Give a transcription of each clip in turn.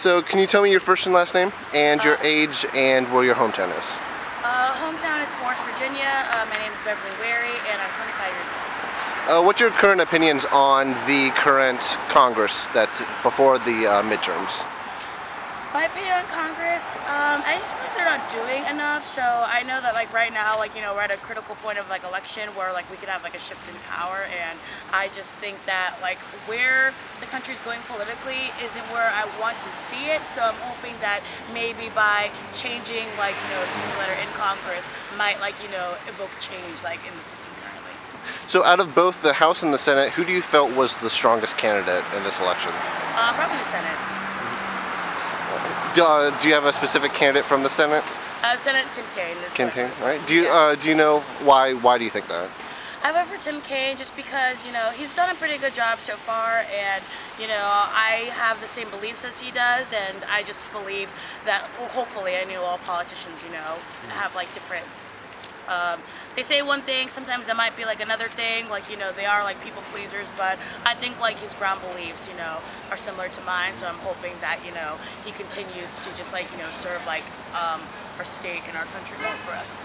So can you tell me your first and last name and your age and where your hometown is? Hometown is Forest, Virginia. My name is Beverly Were, and I'm 25 years old. What's your current opinions on the current Congress that's before the midterms? My opinion on Congress, I just feel like they're not doing enough. So I know that like right now, like, you know, we're at a critical point of like election where like we could have like a shift in power, and I just think that like where the country's going politically isn't where I want to see it. So I'm hoping that maybe by changing like, you know, the people that are in Congress might like, you know, evoke change like in the system currently. So out of both the House and the Senate, who do you felt was the strongest candidate in this election? Probably the Senate. Do you have a specific candidate from the Senate? Senate Tim Kaine. Tim Kaine, right? Do you know why? Why do you think that? I vote for Tim Kaine just because, you know, he's done a pretty good job so far, and, you know, I have the same beliefs as he does, and I just believe that, well, hopefully, I know all politicians, you know, have like different, they say one thing, sometimes it might be like another thing, like, you know, they are like people pleasers, but I think like his ground beliefs, you know, are similar to mine, so I'm hoping that, you know, he continues to just like, you know, serve like our state and our country more for us.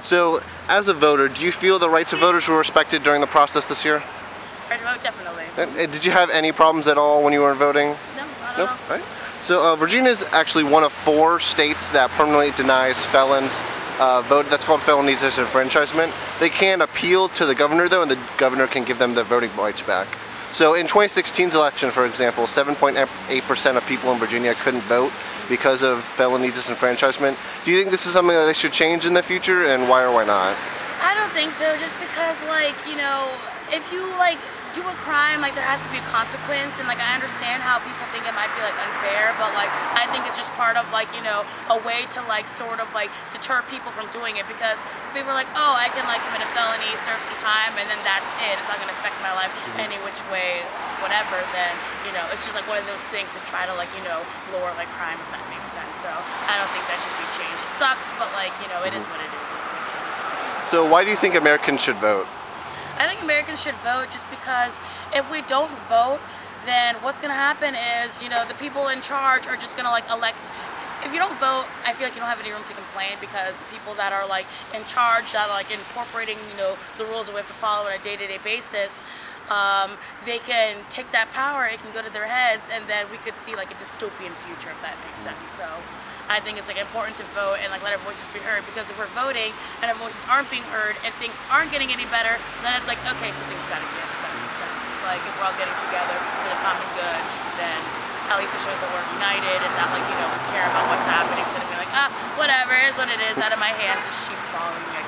So, as a voter, do you feel the rights of voters were respected during the process this year? Right to vote, definitely. And did you have any problems at all when you were voting? No, not at all. Right. So, Virginia is actually one of 4 states that permanently denies felons vote. That's called felony disenfranchisement. They can appeal to the governor, though, and the governor can give them their voting rights back. So, in 2016's election, for example, 7.8% of people in Virginia couldn't vote because of felony disenfranchisement. Do you think this is something that they should change in the future, and why or why not? I don't think so, just because, like, you know, if you, like, do a crime, like, there has to be a consequence, and, like, I understand how people think it might be, like, unfair, but, like, I think it's just part of, like, you know, a way to, like, sort of, like, deter people from doing it, because if people are like, oh, I can, like, commit a felony, serve some time, and then that's it, it's not going to affect my life any which way, whatever, then, you know, it's just, like, one of those things to try to, like, you know, lower, like, crime, if that makes sense, so I don't think that should be changed. It sucks, but, like, you know, it is what it is, if it makes sense. So why do you think Americans should vote? I think Americans should vote just because if we don't vote, then what's going to happen is, you know, the people in charge are just going to like elect. If you don't vote, I feel like you don't have any room to complain, because the people that are like in charge, that are like incorporating, you know, the rules that we have to follow on a day-to-day basis, they can take that power, it can go to their heads, and then we could see like a dystopian future, if that makes sense. So I think it's like important to vote and like let our voices be heard, because if we're voting and our voices aren't being heard and things aren't getting any better, then it's like, okay, something's got to give, if that makes sense. Like if we're all getting together for the common good, then at least it shows that we're united and that, like, you know, we care about what's happening, instead of being like, ah, whatever, it is what it is, out of my hands, just sheep following me.